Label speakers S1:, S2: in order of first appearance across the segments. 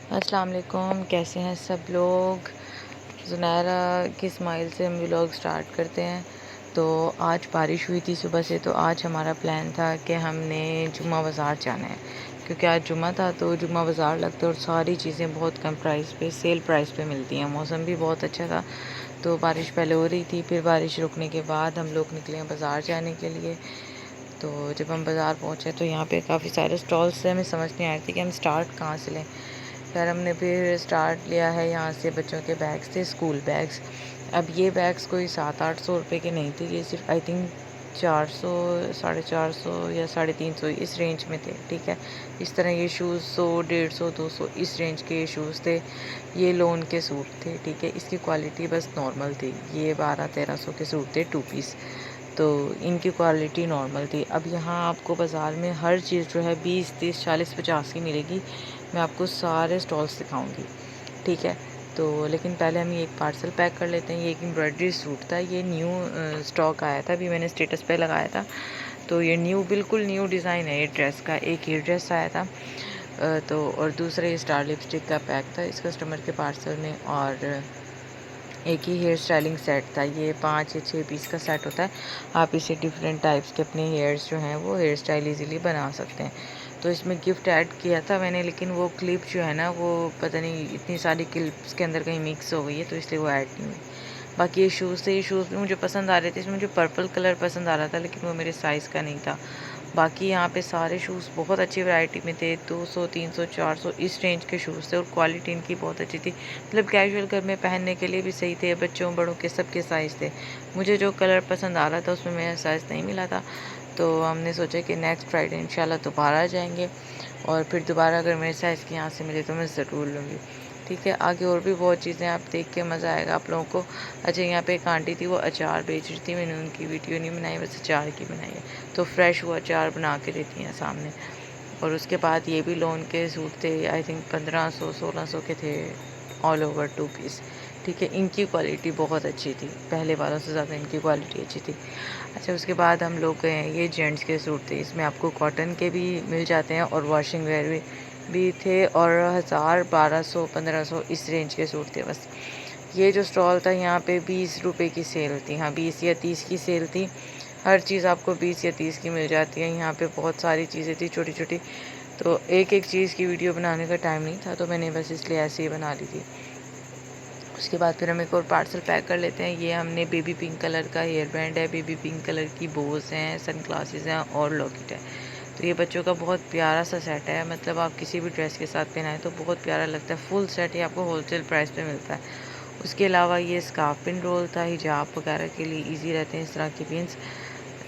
S1: अस्सलाम वालेकुम, कैसे हैं सब लोग। ज़ुनैरा की स्माइल से हम व्लॉग स्टार्ट करते हैं। तो आज बारिश हुई थी सुबह से, तो आज हमारा प्लान था कि हमने जुम्मा बाज़ार जाना है, क्योंकि आज जुम्मा था तो जुम्मा बाज़ार लगता है और सारी चीज़ें बहुत कम प्राइस पे, सेल प्राइस पे मिलती हैं। मौसम भी बहुत अच्छा था, तो बारिश पहले हो रही थी, फिर बारिश रुकने के बाद हम लोग निकले हैं बाज़ार जाने के लिए। तो जब हम बाज़ार पहुँचे तो यहाँ पे काफ़ी सारे स्टॉल्स थे, हमें समझ नहीं आ रही थी कि हम स्टार्ट कहाँ से लें। फिर हमने फिर स्टार्ट लिया है यहाँ से। बच्चों के बैग्स थे, स्कूल बैग्स। अब ये बैग्स कोई 700-800 रुपये के नहीं थे, ये सिर्फ आई थिंक 400, 450 या 350 इस रेंज में थे। ठीक है, इस तरह ये शूज़ 100, 150, 200 इस रेंज के ये शूज़ थे। ये लोन के सूट थे। ठीक है, इसकी क्वालिटी बस नॉर्मल थी। ये 1200-1300 के सूट थे, 2 पीस। तो इनकी क्वालिटी नॉर्मल थी। अब यहाँ आपको बाज़ार में हर चीज़ जो है 20, 30, 40, 50 की मिलेगी। मैं आपको सारे स्टॉल्स दिखाऊंगी। ठीक है, तो लेकिन पहले हम ये एक पार्सल पैक कर लेते हैं। ये एक एम्ब्रॉयडरी सूट था, ये न्यू स्टॉक आया था, अभी मैंने स्टेटस पे लगाया था। तो ये न्यू, बिल्कुल न्यू डिज़ाइन है ये ड्रेस का। एक ये ड्रेस आया था, तो और दूसरा ये स्टार लिपस्टिक का पैक था इस कस्टमर के पार्सल में। और एक ही हेयर स्टाइलिंग सेट था। ये 5 या 6 पीस का सेट होता है। आप इसे डिफरेंट टाइप्स के अपने हेयर्स जो हैं वो हेयर स्टाइल इजीली बना सकते हैं। तो इसमें गिफ्ट ऐड किया था मैंने, लेकिन वो क्लिप जो है ना, वो पता नहीं इतनी सारी क्लिप्स के अंदर कहीं मिक्स हो गई है, तो इसलिए वो ऐड नहीं हुई। बाकी ये शूज़ थे, ये शूज़ भी मुझे पसंद आ रहे थे। इसमें मुझे पर्पल कलर पसंद आ रहा था, लेकिन वो मेरे साइज़ का नहीं था। बाकी यहाँ पे सारे शूज़ बहुत अच्छी वैरायटी में थे। 200, 300, 400 इस रेंज के शूज़ थे और क्वालिटी इनकी बहुत अच्छी थी। मतलब कैजुअल घर में पहनने के लिए भी सही थे, बच्चों बड़ों के सबके साइज़ थे। मुझे जो कलर पसंद आ रहा था उसमें मेरा साइज़ नहीं मिला था, तो हमने सोचा कि नेक्स्ट फ्राइडे इंशाल्लाह दोबारा जाएंगे, और फिर दोबारा अगर मेरे साइज़ की यहाँ से मिले तो मैं ज़रूर लूँगी। ठीक है, आगे और भी बहुत चीज़ें आप देख के मज़ा आएगा आप लोगों को। अच्छा, यहाँ पे एक आंटी थी, वो अचार बेच रही थी। मैंने उनकी वीडियो नहीं बनाई, बस अचार की बनाई है। तो फ्रेश वो अचार बना के देती हैं सामने। और उसके बाद ये भी लोन के सूट थे, आई थिंक 1500, 1600 के थे, ऑल ओवर 2 पीस। ठीक है, इनकी क्वालिटी बहुत अच्छी थी, पहले वालों से ज़्यादा इनकी क्वालिटी अच्छी थी। अच्छा, उसके बाद हम लोग गए, ये जेंट्स के सूट थे। इसमें आपको कॉटन के भी मिल जाते हैं और वॉशिंग वेयर भी थे, और 1000, 1200, 1500 इस रेंज के सूट थे बस। ये जो स्टॉल था यहाँ पे 20 रुपये की सेल थी। हाँ, 20 या 30 की सेल थी। हर चीज़ आपको 20 या 30 की मिल जाती है यहाँ पे। बहुत सारी चीज़ें थी छोटी छोटी, तो एक एक चीज़ की वीडियो बनाने का टाइम नहीं था, तो मैंने बस इसलिए ऐसे ही बना ली थी। उसके बाद फिर हम एक और पार्सल पैक कर लेते हैं। ये हमने बेबी पिंक कलर का हेयर बैंड है, बेबी पिंक कलर की बोस हैं, सन ग्लासेस हैं और लॉकेट है। तो ये बच्चों का बहुत प्यारा सा सेट है, मतलब आप किसी भी ड्रेस के साथ पहनाएं तो बहुत प्यारा लगता है। फुल सेट ये आपको होलसेल प्राइस पे मिलता है। उसके अलावा ये स्कार्फ पिन रोल था, हिजाब वगैरह के लिए ईजी रहते हैं इस तरह की पिन्स,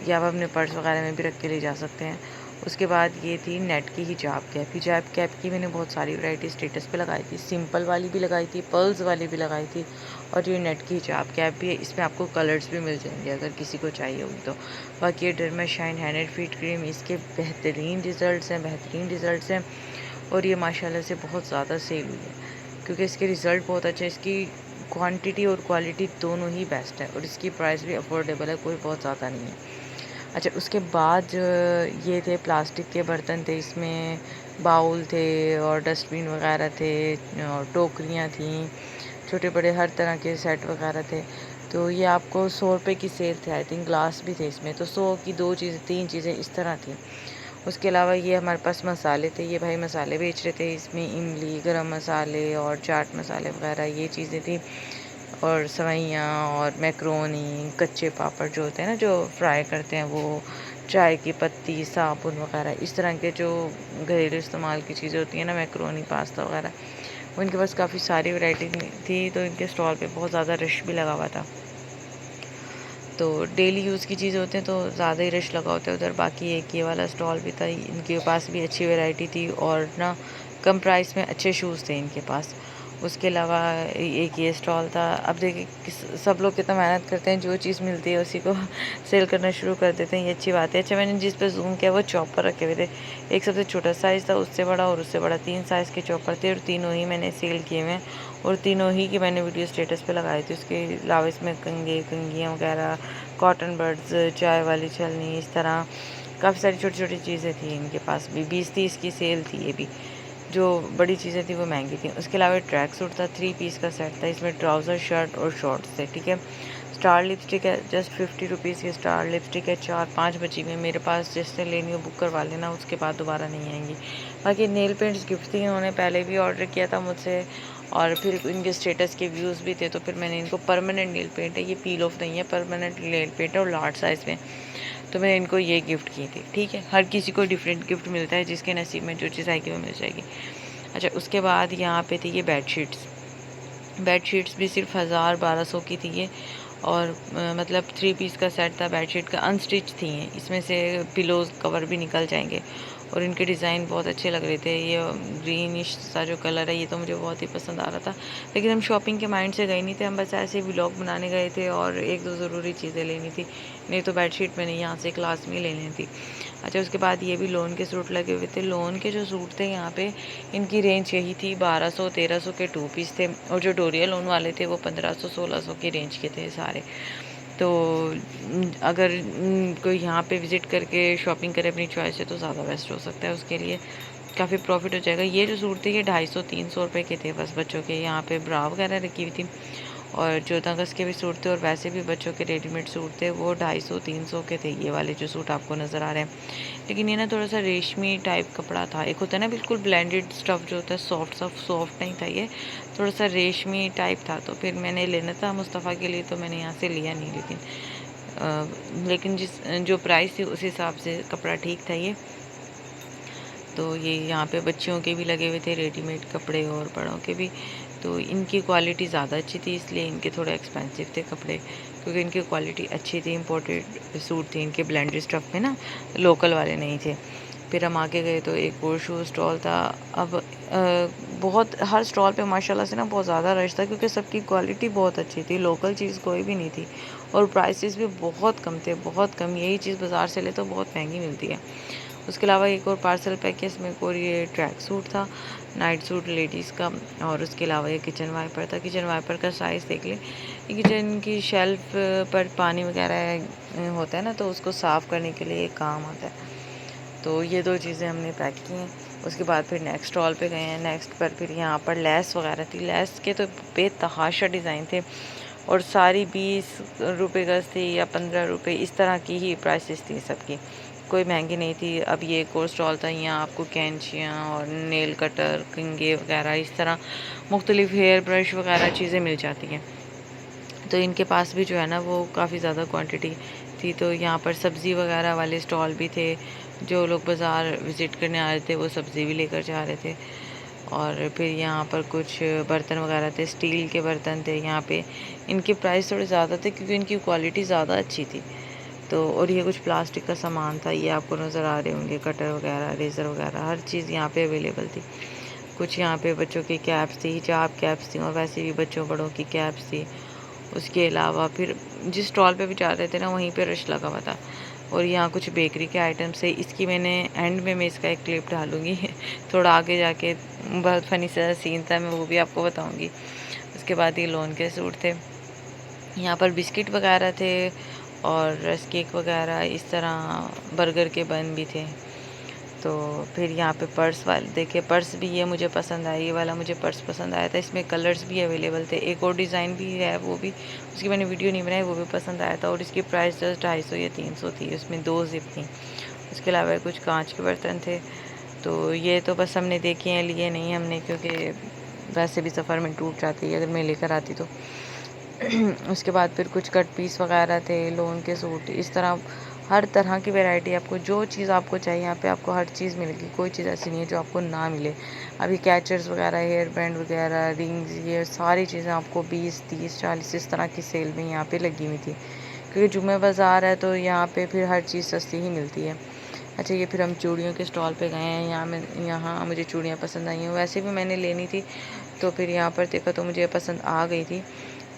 S1: या आप अपने पर्स वगैरह में भी रख के ले जा सकते हैं। उसके बाद ये थी नेट की हिजाब कैप। हिजाब कैप की मैंने बहुत सारी वैरायटी स्टेटस पे लगाई थी, सिंपल वाली भी लगाई थी, पर्ल्स वाली भी लगाई थी, और ये नेट की हिजाब कैप भी है। इसमें आपको कलर्स भी मिल जाएंगे अगर किसी को चाहिए होगी तो। बाकी ये derma shine hand feet cream, इसके बेहतरीन रिज़ल्ट हैं, बेहतरीन रिज़ल्ट हैं, और ये माशाल्लाह से बहुत ज़्यादा सेल हुई है, क्योंकि इसके रिज़ल्ट बहुत अच्छे हैं। इसकी क्वांटिटी और क्वालिटी दोनों ही बेस्ट है, और इसकी प्राइस भी अफोर्डेबल है, कोई बहुत ज़्यादा नहीं है। अच्छा, उसके बाद ये थे प्लास्टिक के बर्तन थे, इसमें बाउल थे और डस्टबिन वगैरह थे, और टोकरियाँ थीं, छोटे बड़े हर तरह के सेट वगैरह थे। तो ये आपको 100 रुपये की सेल थे, आई थिंक ग्लास भी थे इसमें, तो 100 की 2 चीज़ें, 3 चीज़ें इस तरह थी। उसके अलावा ये हमारे पास मसाले थे, ये भाई मसाले बेच रहे थे। इसमें इमली, गरम मसाले और चाट मसाले वगैरह ये चीज़ें थी, और सेवइयाँ और मैक्रोनी, कच्चे पापड़ जो होते हैं ना, जो फ्राई करते हैं वो, चाय की पत्ती, साबुन वगैरह इस तरह के जो घरेलू इस्तेमाल की चीज़ें होती हैं ना, मैक्रोनी, पास्ता वगैरह, वो इनके पास काफ़ी सारी वैरायटी थी। तो इनके स्टॉल पे बहुत ज़्यादा रश भी लगा हुआ था। तो डेली यूज़ की चीज़ें होते हैं तो ज़्यादा ही रश लगा होता है उधर। बाकी एक ये वाला स्टॉल भी था, इनके पास भी अच्छी वैरायटी थी, और ना कम प्राइस में अच्छे शूज़ थे इनके पास। उसके अलावा एक ये स्टॉल था। अब देखिए सब लोग कितना मेहनत करते हैं, जो चीज़ मिलती है उसी को सेल करना शुरू कर देते हैं, ये अच्छी बात है। अच्छा, मैंने जिस पे जूम किया वो चॉपर रखे हुए थे। एक सबसे छोटा साइज़ था, उससे बड़ा और उससे बड़ा, 3 साइज़ के चॉपर थे, और तीनों ही मैंने सेल किए हुए हैं, और तीनों ही की मैंने वीडियो स्टेटस पे लगाई थी। उसके अलावा इसमें कंघे, कंघियाँ वगैरह, कॉटन बड्स, चाय वाली छलनी, इस तरह काफ़ी सारी छोटी छोटी चीज़ें थी इनके पास भी। 20-30 की सेल थी ये भी। जो बड़ी चीज़ें थी वो महंगी थी। उसके अलावा ट्रैक सूट था, 3 पीस का सेट था, इसमें ट्राउज़र, शर्ट और शॉर्ट्स थे, ठीक है। स्टार लिपस्टिक है, जस्ट 50 रुपीज़ की स्टार लिपस्टिक है, 4-5 बची हुई है मेरे पास, जिससे लेनी हो बुक करवा लेना, उसके बाद दोबारा नहीं आएंगी। बाकी नेल पेंट्स गिफ्ट थी, इन्होंने पहले भी ऑर्डर किया था मुझसे और फिर इनके स्टेटस के व्यूज़ भी थे, तो फिर मैंने इनको परमानेंट नेल पेंट है, ये पील ऑफ नहीं है, परमानेंट नेल पेंट है और लार्ज साइज़ में, तो मैंने इनको ये गिफ्ट की थी, ठीक है। हर किसी को डिफरेंट गिफ्ट मिलता है, जिसके नसीब में जो चीज़ आएगी वो मिल जाएगी। अच्छा, उसके बाद यहाँ पे थी ये बेडशीट्स भी सिर्फ 1000-1200 की थी ये, और मतलब 3 पीस का सेट था बेडशीट का, अनस्टिच थी ये, इसमें से पिलोज़ कवर भी निकल जाएंगे और इनके डिज़ाइन बहुत अच्छे लग रहे थे। ये ग्रीनिश सा जो कलर है ये तो मुझे बहुत ही पसंद आ रहा था, लेकिन हम शॉपिंग के माइंड से गए नहीं थे, हम बस ऐसे ही व्लॉग बनाने गए थे और 1-2 ज़रूरी चीज़ें लेनी थी, नहीं तो बेडशीट मैंने यहाँ से क्लास में लेनी थी। अच्छा, उसके बाद ये भी लोन के सूट लगे हुए थे। लोन के जो सूट थे यहाँ पे, इनकी रेंज यही थी, 1200-1300 के 2 पीस थे, और जो डोरिया लोन वाले थे वो 1500-1600 की रेंज के थे सारे। तो अगर कोई यहाँ पे विज़िट करके शॉपिंग करे अपनी चॉइस से, तो ज़्यादा बेस्ट हो सकता है, उसके लिए काफ़ी प्रॉफिट हो जाएगा। ये जो सूट थे ये 250-300 रुपये के थे बस बच्चों के। यहाँ पे ब्रा वगैरह रखी हुई थी और 14 अगस्त के भी सूट थे, और वैसे भी बच्चों के रेडीमेड सूट थे, वो 250-300 के थे ये वाले जो सूट आपको नज़र आ रहे हैं। लेकिन ये ना थोड़ा सा रेशमी टाइप कपड़ा था, एक होता है ना बिल्कुल ब्लेंडेड स्टफ़ जो होता है, सॉफ्ट नहीं था, ये थोड़ा सा रेशमी टाइप था। तो फिर मैंने लेना था मुस्तफ़ा के लिए, तो मैंने यहाँ से लिया नहीं, लेकिन जिस जो प्राइस थी उस हिसाब से कपड़ा ठीक था ये। तो ये यहाँ पे बच्चियों के भी लगे हुए थे रेडीमेड कपड़े और बड़ों के भी, तो इनकी क्वालिटी ज़्यादा अच्छी थी, इसलिए इनके थोड़े एक्सपेंसिव थे कपड़े, क्योंकि इनकी क्वालिटी अच्छी थी। इम्पोर्टेड सूट थे इनके, ब्लेंडेड स्टफ़ में ना, लोकल वाले नहीं थे। फिर हम आगे गए तो एक और शू स्टॉल था। अब बहुत हर स्टॉल पे माशाल्लाह से ना बहुत ज़्यादा रश था, क्योंकि सबकी क्वालिटी बहुत अच्छी थी, लोकल चीज़ कोई भी नहीं थी, और प्राइसेस भी बहुत कम थे, बहुत कम। यही चीज़ बाज़ार से ले तो बहुत महंगी मिलती है। उसके अलावा एक और पार्सल पैक किया, इसमें एक और ये ट्रैक सूट था, नाइट सूट लेडीज़ का, और उसके अलावा ये किचन वाइपर था। किचन वाइपर का साइज़ देख लें, किचन की शेल्फ पर पानी वगैरह होता है ना, तो उसको साफ़ करने के लिए काम आता है। तो ये 2 चीज़ें हमने पैक की हैं। उसके बाद फिर नेक्स्ट स्टॉल पे गए हैं। नेक्स्ट पर फिर यहाँ पर लेस वगैरह थी, लेस के तो बेतहाशा डिज़ाइन थे, और सारी 20 रुपये गज़ थी या 15 रुपये, इस तरह की ही प्राइसेस थी सबकी, कोई महंगी नहीं थी। अब ये एक और स्टॉल था, यहाँ आपको कैंचियाँ और नेल कटर, कंघे वगैरह, इस तरह मुख्तलिफ हेयर ब्रश वगैरह चीज़ें मिल जाती हैं। तो इनके पास भी जो है ना वो काफ़ी ज़्यादा क्वांटिटी थी। तो यहाँ पर सब्ज़ी वगैरह वाले स्टॉल भी थे, जो लोग बाज़ार विज़िट करने आ रहे थे वो सब्ज़ी भी लेकर जा रहे थे। और फिर यहाँ पर कुछ बर्तन वगैरह थे, स्टील के बर्तन थे यहाँ पे। इनके प्राइस थोड़े ज़्यादा थे, क्योंकि इनकी क्वालिटी ज़्यादा अच्छी थी। तो और ये कुछ प्लास्टिक का सामान था, ये आपको नज़र आ रहे होंगे, कटर वगैरह, रेज़र वगैरह, हर चीज़ यहाँ पे अवेलेबल थी। कुछ यहाँ पे बच्चों की कैप्स थी, हिजाब कैप्स थी, और वैसे भी बच्चों बड़ों की कैप्स थी। उसके अलावा फिर जिस स्टॉल पे भी जा रहे थे ना, वहीं पे रश लगा हुआ था। और यहाँ कुछ बेकरी के आइटम्स है, इसकी मैंने एंड में मैं इसका एक क्लिप डालूँगी थोड़ा आगे जाके, बहुत फ़नी सा सीन था, मैं वो भी आपको बताऊँगी। उसके बाद ये लोन के सूट थे, यहाँ पर बिस्किट वगैरह थे और रस्क केक वगैरह, इस तरह बर्गर के बन भी थे। तो फिर यहाँ पे पर्स वाले देखिए, पर्स भी ये मुझे पसंद आया, ये वाला मुझे पर्स पसंद आया था, इसमें कलर्स भी अवेलेबल थे, एक और डिज़ाइन भी है, वो भी उसकी मैंने वीडियो नहीं बनाई, वो भी पसंद आया था, और इसकी प्राइस जस्ट 250 या 300 थी, उसमें 2 ज़िप थी। उसके अलावा कुछ कांच के बर्तन थे, तो ये तो बस हमने देखे हैं, लिए नहीं हमने, क्योंकि वैसे भी सफ़र में टूट जाती है अगर मैं लेकर आती तो। उसके बाद फिर कुछ कट पीस वगैरह थे, लोन के सूट, इस तरह हर तरह की वैरायटी, आपको जो चीज़ आपको चाहिए यहाँ पे आपको हर चीज़ मिलेगी, कोई चीज़ ऐसी नहीं है जो आपको ना मिले। अभी कैचर्स वगैरह, हेयर बैंड वगैरह, रिंग्स, ये सारी चीज़ें आपको 20, 30, 40 इस तरह की सेल में यहाँ पे लगी हुई थी, क्योंकि जुम्मे बाज़ार है तो यहाँ पे फिर हर चीज़ सस्ती ही मिलती है। अच्छा, ये फिर हम चूड़ियों के स्टॉल पे गए हैं। यहाँ मुझे चूड़ियाँ पसंद आई हैं, वैसे भी मैंने लेनी थी, तो फिर यहाँ पर देखा तो मुझे पसंद आ गई थी।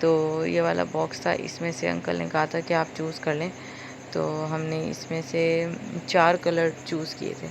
S1: तो ये वाला बॉक्स था, इसमें से अंकल ने कहा था कि आप चूज़ कर लें, तो हमने इसमें से 4 कलर चूज़ किए थे।